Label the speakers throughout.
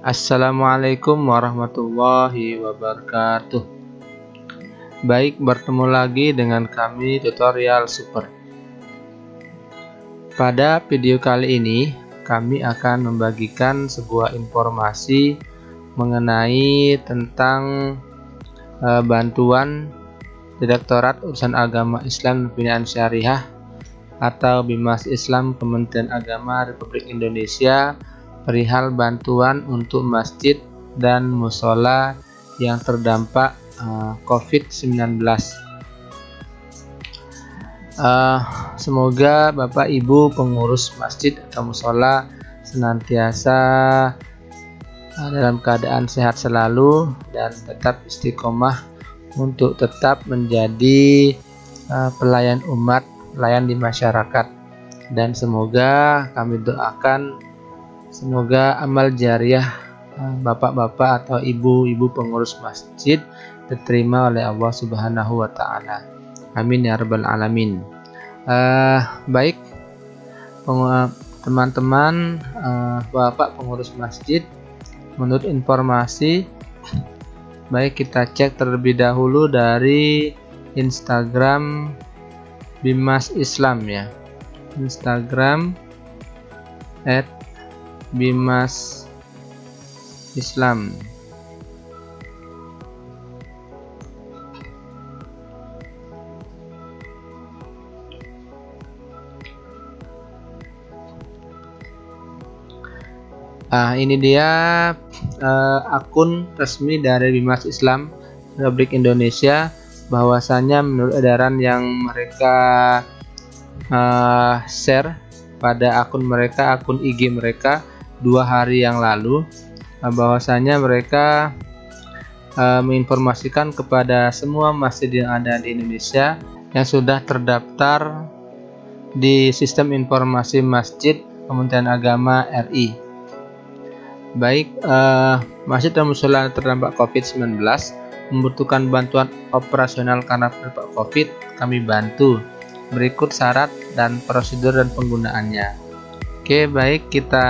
Speaker 1: Assalamualaikum warahmatullahi wabarakatuh. Baik, bertemu lagi dengan kami Tutorial Super. Pada video kali ini kami akan membagikan sebuah informasi mengenai tentang bantuan Direktorat Urusan Agama Islam dan Pembinaan Syariah atau Bimas Islam Kementerian Agama Republik Indonesia perihal bantuan untuk masjid dan musola yang terdampak COVID-19. Semoga Bapak Ibu pengurus masjid atau musola senantiasa dalam keadaan sehat selalu dan tetap istiqomah untuk tetap menjadi pelayan umat, pelayan di masyarakat. Dan semoga kami doakan semoga amal jariah bapak-bapak atau ibu-ibu pengurus masjid diterima oleh Allah Subhanahu wa Ta'ala. Amin ya rabbal alamin. Baik teman-teman, bapak pengurus masjid, menurut informasi, baik kita cek terlebih dahulu dari Instagram Bimas Islam ya. Instagram @Bimas Islam. Ini dia akun resmi dari Bimas Islam Republik Indonesia, bahwasanya menurut edaran yang mereka share pada akun mereka, akun IG mereka 2 hari yang lalu, bahwasanya mereka menginformasikan kepada semua masjid yang ada di Indonesia yang sudah terdaftar di Sistem Informasi Masjid Kementerian Agama RI. Baik, masjid dan musola terdampak COVID-19 membutuhkan bantuan operasional karena terdampak COVID, kami bantu. Berikut syarat dan prosedur dan penggunaannya. Oke, baik, kita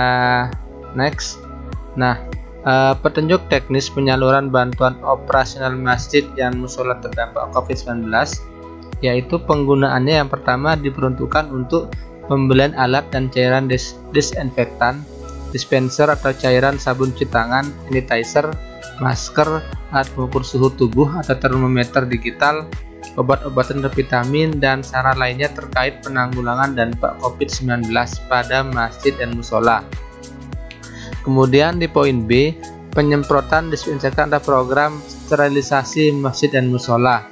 Speaker 1: next. Nah, petunjuk teknis penyaluran bantuan operasional masjid dan musola terdampak COVID-19, yaitu penggunaannya yang pertama diperuntukkan untuk pembelian alat dan cairan disinfektan, dispenser atau cairan sabun cuci tangan, sanitizer, masker, alat pengukur suhu tubuh atau termometer digital, obat-obatan vitamin, dan sarana lainnya terkait penanggulangan dampak COVID-19 pada masjid dan musola. Kemudian di poin B, penyemprotan disinfektan atau program sterilisasi masjid dan musola.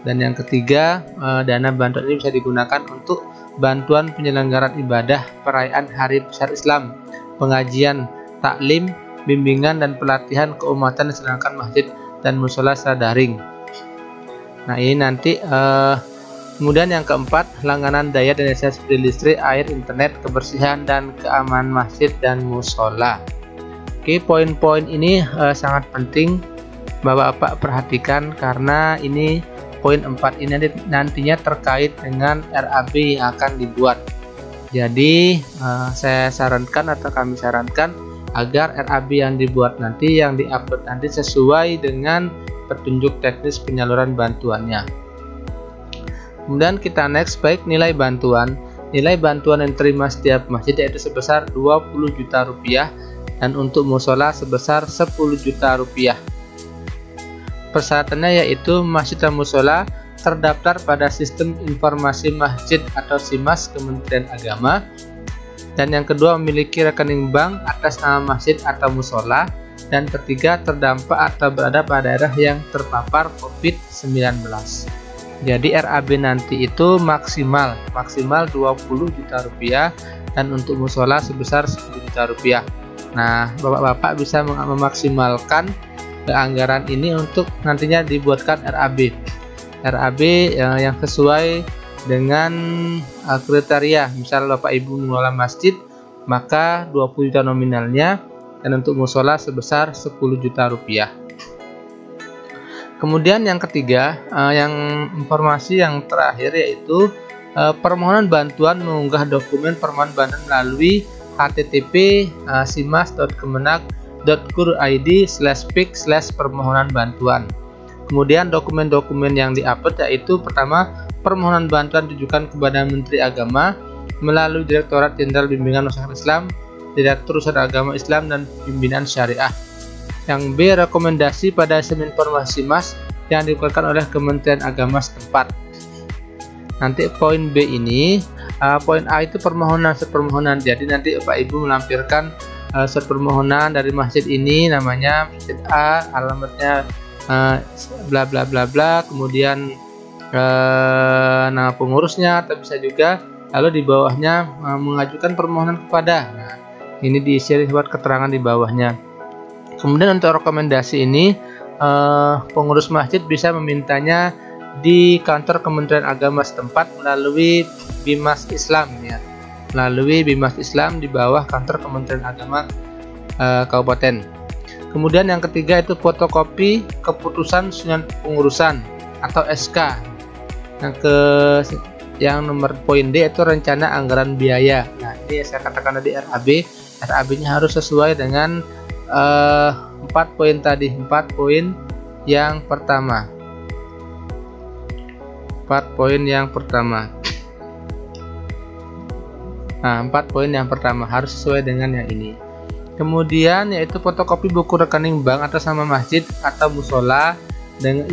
Speaker 1: Dan yang ketiga, dana bantuan ini bisa digunakan untuk bantuan penyelenggaraan ibadah perayaan Hari Besar Islam, pengajian, taklim, bimbingan dan pelatihan keumatan diselenggarakan masjid dan musola secara daring. Nah, ini nanti kemudian yang keempat, langganan daya dan jasa seperti listrik, air, internet, kebersihan dan keamanan masjid dan musola. Oke, poin-poin ini sangat penting Bapak-bapak perhatikan, karena ini poin 4 ini nantinya terkait dengan RAB yang akan dibuat. Jadi saya sarankan atau kami sarankan agar RAB yang dibuat nanti, yang diupload nanti sesuai dengan petunjuk teknis penyaluran bantuannya. Kemudian kita next, baik nilai bantuan. Nilai bantuan yang diterima setiap masjid yaitu sebesar 20 juta rupiah dan untuk musola sebesar 10 juta rupiah. Persyaratannya yaitu masjid dan musola terdaftar pada Sistem Informasi Masjid atau SIMAS Kementerian Agama, dan yang kedua memiliki rekening bank atas nama masjid atau musola, dan ketiga terdampak atau berada pada daerah yang terpapar COVID-19. Jadi RAB nanti itu maksimal 20 juta rupiah dan untuk musola sebesar 10 juta rupiah. Nah, bapak-bapak bisa memaksimalkan anggaran ini untuk nantinya dibuatkan RAB yang sesuai dengan kriteria. Misal Bapak Ibu mengelola masjid, maka 20 juta nominalnya, dan untuk musola sebesar 10 juta rupiah. Kemudian yang ketiga, yang informasi yang terakhir yaitu permohonan bantuan mengunggah dokumen permohonan bantuan melalui http simas.kemenag masjid.qur.id/pic/permohonan bantuan. Kemudian dokumen-dokumen yang di-upload yaitu pertama, permohonan bantuan ditujukan kepada Menteri Agama melalui Direktorat Jenderal Bimbingan Masyarakat Islam, Direktur Usaha Agama Islam dan Pimpinan Syariah. Yang B, rekomendasi pada sistem informasi MAS yang dikeluarkan oleh Kementerian Agama setempat. Nanti poin B ini, poin A itu permohonan. Jadi nanti Bapak Ibu melampirkan surat permohonan dari masjid ini, namanya Masjid A, alamatnya bla bla bla bla, kemudian nama pengurusnya, atau bisa juga lalu di bawahnya mengajukan permohonan kepada. Nah, ini diisi buat keterangan di bawahnya. Kemudian untuk rekomendasi ini, pengurus masjid bisa memintanya di kantor Kementerian Agama setempat melalui Bimas Islam ya. Melalui Bimas Islam di bawah kantor Kementerian Agama Kabupaten. Kemudian yang ketiga itu fotokopi keputusan susunan pengurusan atau SK. Yang nomor poin D itu rencana anggaran biaya. Nah, ini saya katakan tadi RAB-nya harus sesuai dengan 4 poin tadi, 4 poin yang pertama. 4 poin yang pertama. Nah, 4 poin yang pertama harus sesuai dengan yang ini. Kemudian yaitu fotokopi buku rekening bank atas nama masjid atau musola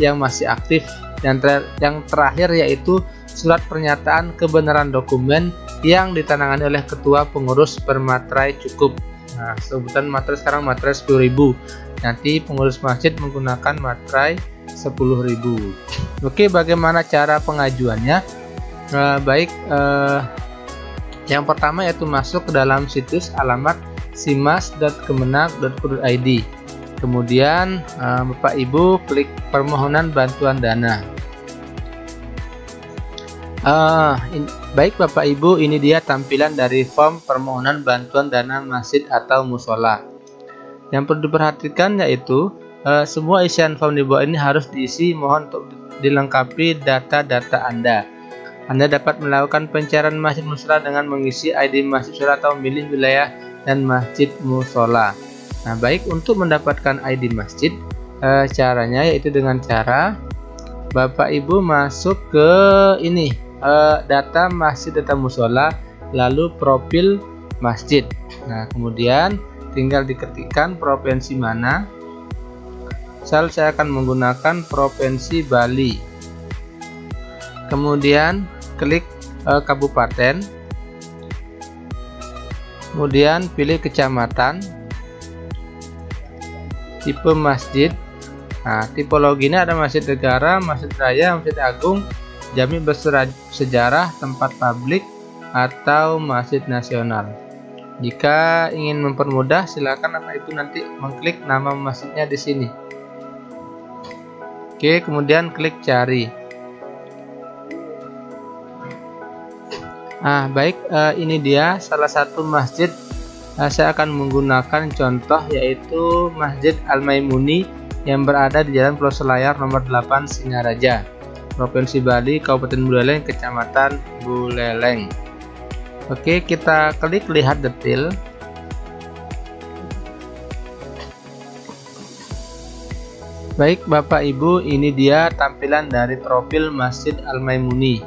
Speaker 1: yang masih aktif. Yang terakhir yaitu surat pernyataan kebenaran dokumen yang ditandatangani oleh ketua pengurus bermaterai cukup. Nah, sebutan materai sekarang materai 10.000. Nanti pengurus masjid menggunakan materai 10.000. Oke, bagaimana cara pengajuannya? Yang pertama yaitu masuk ke dalam situs alamat simas.kemenag.go.id. Kemudian Bapak Ibu klik permohonan bantuan dana. Baik Bapak Ibu, ini dia tampilan dari form permohonan bantuan dana masjid atau musola. Yang perlu diperhatikan yaitu semua isian form di bawah ini harus diisi, mohon untuk dilengkapi data-data Anda. Anda dapat melakukan pencarian masjid musola dengan mengisi ID masjid musola atau memilih wilayah dan masjid musola. Nah, baik, untuk mendapatkan ID masjid, caranya yaitu dengan cara Bapak Ibu masuk ke ini, data masjid, data musola, lalu profil masjid. Nah, kemudian tinggal diketikkan provinsi mana. Misal saya akan menggunakan provinsi Bali. Kemudian klik kabupaten. Kemudian pilih kecamatan. Tipe masjid. Nah, tipologinya ada masjid negara, masjid raya, masjid agung, jami bersejarah, tempat publik, atau masjid nasional. Jika ingin mempermudah, silakan Bapak Ibu nanti mengklik nama masjidnya di sini. Oke, kemudian klik cari. Baik, ini dia salah satu masjid. Saya akan menggunakan contoh yaitu Masjid Al-Maimuni yang berada di Jalan Pulau Selayar nomor 8 Singaraja, Provinsi Bali, Kabupaten Buleleng, Kecamatan Buleleng. Oke, kita klik lihat detail. Baik Bapak Ibu, ini dia tampilan dari profil Masjid Al-Maimuni.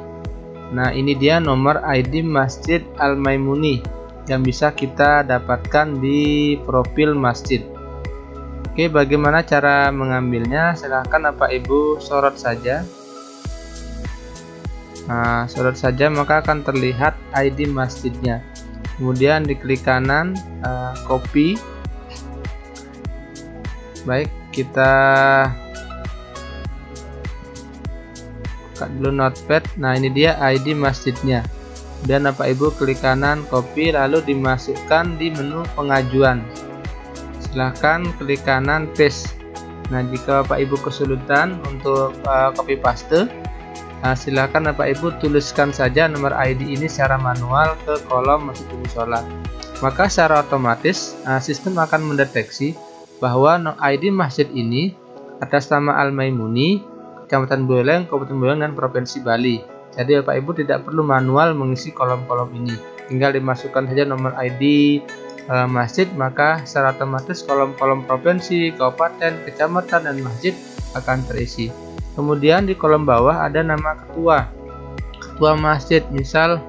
Speaker 1: Nah, ini dia nomor ID Masjid Al-Maimuni yang bisa kita dapatkan di profil masjid. Oke, bagaimana cara mengambilnya? Silahkan Bapak Ibu sorot saja. Nah, sorot saja maka akan terlihat ID masjidnya. Kemudian diklik kanan, copy. Baik, kita buka dulu notepad. Nah, ini dia ID masjidnya. Dan Bapak Ibu klik kanan, copy, lalu dimasukkan di menu pengajuan. Silahkan klik kanan, paste. Nah, jika Bapak Ibu kesulitan untuk copy paste, silahkan Bapak Ibu tuliskan saja nomor ID ini secara manual ke kolom masjid musola. Maka secara otomatis sistem akan mendeteksi bahwa ID masjid ini atas nama Al-Maimuni, Kecamatan Buleleng, Kabupaten Buleleng, dan Provinsi Bali. Jadi Bapak Ibu tidak perlu manual mengisi kolom-kolom ini, tinggal dimasukkan saja nomor ID masjid, maka secara otomatis kolom-kolom provinsi, kabupaten, kecamatan, dan masjid akan terisi. Kemudian di kolom bawah ada nama ketua masjid, misal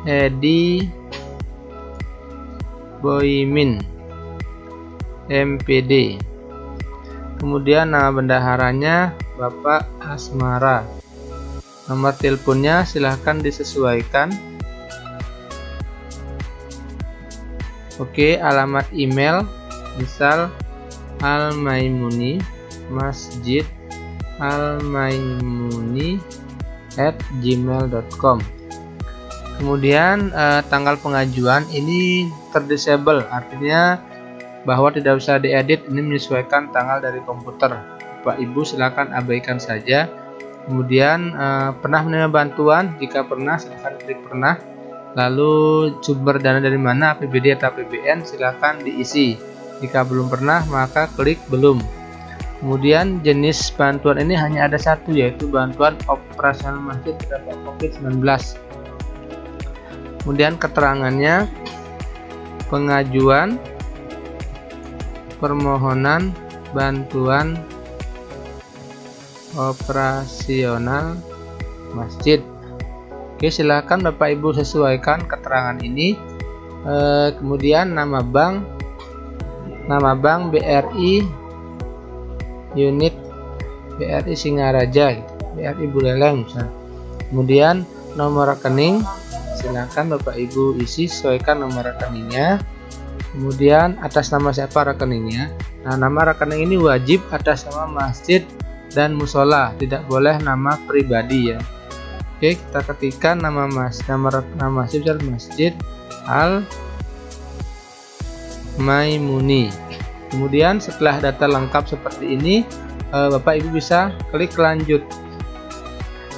Speaker 1: Edi Boimin MPD. Kemudian nama bendaharanya Bapak Asmara. Nomor teleponnya silahkan disesuaikan. Oke, alamat email misal Al-Maimuni Masjid almaimuni@gmail.com. Kemudian tanggal pengajuan ini terdisable, artinya bahwa tidak bisa diedit, ini menyesuaikan tanggal dari komputer. Bapak Ibu silakan abaikan saja. Kemudian pernah menerima bantuan, jika pernah silakan klik pernah. Lalu sumber dana dari mana, APBD atau APBN, silakan diisi. Jika belum pernah maka klik belum. Kemudian jenis bantuan ini hanya ada satu, yaitu bantuan operasional masjid terdampak COVID-19. Kemudian keterangannya, pengajuan permohonan bantuan operasional masjid. Oke, silakan Bapak Ibu sesuaikan keterangan ini. Kemudian nama bank BRI unit BRI Singaraja, BRI Buleleng misalnya. Kemudian nomor rekening, silakan Bapak Ibu isi, sesuaikan nomor rekeningnya. Kemudian atas nama siapa rekeningnya. Nah, nama rekening ini wajib atas nama masjid dan musola, tidak boleh nama pribadi ya. Oke, kita ketikkan nama masjid Al Maimuni. Kemudian setelah data lengkap seperti ini, Bapak Ibu bisa klik lanjut.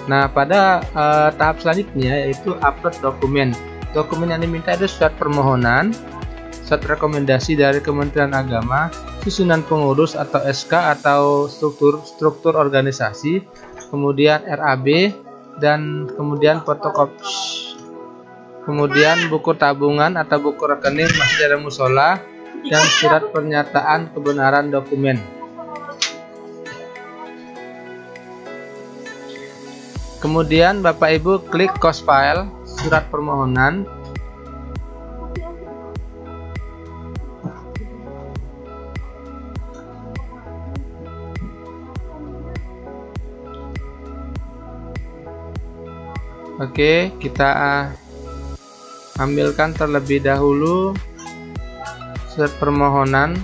Speaker 1: Nah, pada tahap selanjutnya yaitu upload dokumen. Dokumen yang diminta itu surat permohonan, surat rekomendasi dari Kementerian Agama, susunan pengurus atau SK atau struktur organisasi, kemudian RAB, dan kemudian fotokopi, kemudian buku tabungan atau buku rekening masjid dan musola, dan surat pernyataan kebenaran dokumen. Kemudian Bapak Ibu klik cost file surat permohonan. Oke, kita ambilkan terlebih dahulu surat permohonan.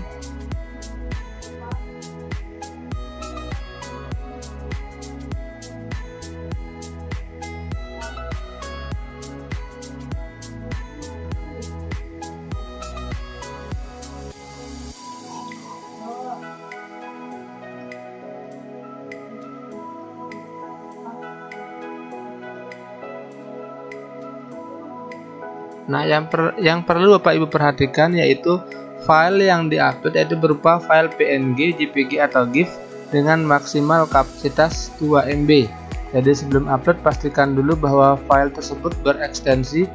Speaker 1: Nah, yang perlu Bapak Ibu perhatikan yaitu file yang diupload yaitu berupa file PNG, JPG atau GIF dengan maksimal kapasitas 2 MB. Jadi sebelum upload pastikan dulu bahwa file tersebut berekstensi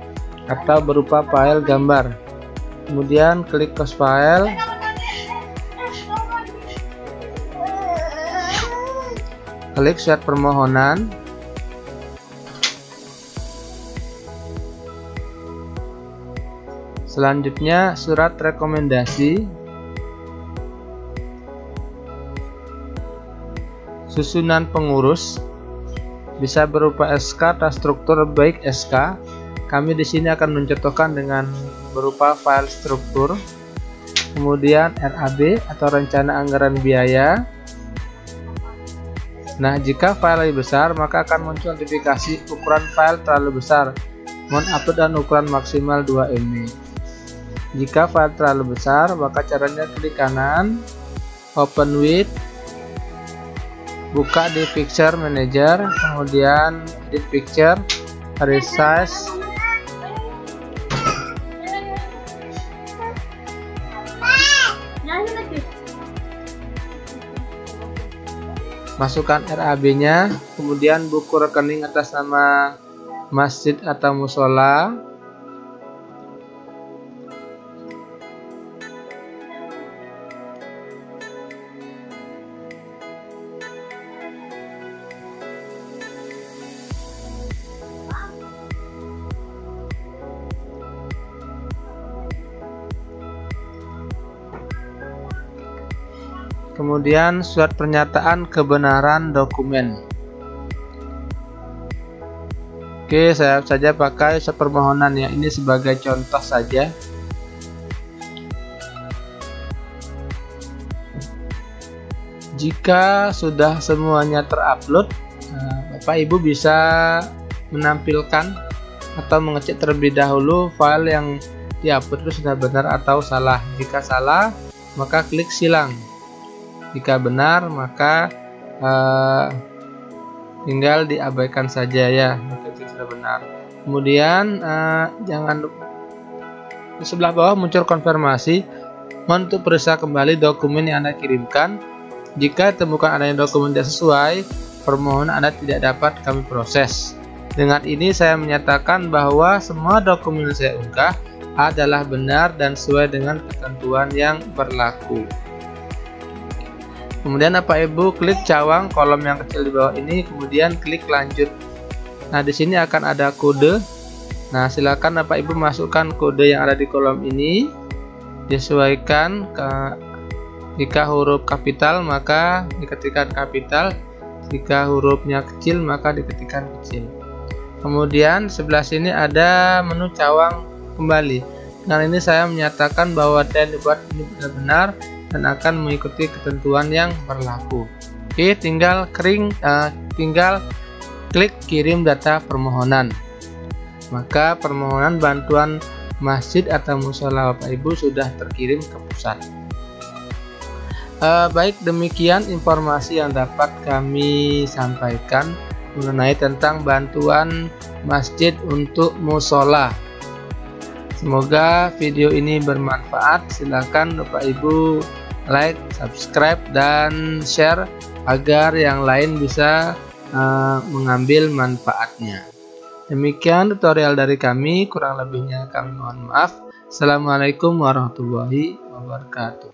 Speaker 1: atau berupa file gambar. Kemudian klik close file. Klik surat permohonan. Selanjutnya surat rekomendasi, susunan pengurus, bisa berupa SK atau struktur baik SK. Kami di sini akan mencontohkan dengan berupa file struktur. Kemudian RAB atau rencana anggaran biaya. Nah, jika file lebih besar maka akan muncul notifikasi ukuran file terlalu besar. Mohon upload dan ukuran maksimal 2 MB. Jika file terlalu besar, maka caranya klik kanan, open with, buka di picture manager, kemudian edit picture, resize, masukkan RAB-nya, kemudian buku rekening atas nama masjid atau musola. kemudian surat pernyataan kebenaran dokumen. Oke, saya saja pakai surat permohonan ya, ini sebagai contoh saja. Jika sudah semuanya terupload, Bapak Ibu bisa menampilkan atau mengecek terlebih dahulu file yang diupload itu sudah benar atau salah. Jika salah, maka klik silang. Jika benar, maka tinggal diabaikan saja ya, maka itu sudah benar. Kemudian jangan lupa di sebelah bawah muncul konfirmasi untuk periksa kembali dokumen yang Anda kirimkan. Jika temukan adanya dokumen tidak sesuai, permohonan Anda tidak dapat kami proses. Dengan ini saya menyatakan bahwa semua dokumen yang saya unggah adalah benar dan sesuai dengan ketentuan yang berlaku. Kemudian Bapak Ibu klik cawang kolom yang kecil di bawah ini, kemudian klik lanjut. Nah, di sini akan ada kode. Nah, silakan Bapak Ibu masukkan kode yang ada di kolom ini, disesuaikan jika huruf kapital maka diketikkan kapital, jika hurufnya kecil maka diketikkan kecil. Kemudian sebelah sini ada menu cawang kembali. Dengan ini saya menyatakan bahwa yang dibuat ini benar-benar dan akan mengikuti ketentuan yang berlaku. Oke, tinggal klik kirim data permohonan. Maka permohonan bantuan masjid atau mushola Bapak Ibu sudah terkirim ke pusat. Baik, demikian informasi yang dapat kami sampaikan mengenai tentang bantuan masjid untuk mushola. Semoga video ini bermanfaat. Silakan Bapak Ibu like, subscribe, dan share agar yang lain bisa mengambil manfaatnya. Demikian tutorial dari kami, kurang lebihnya kami mohon maaf. Assalamualaikum warahmatullahi wabarakatuh.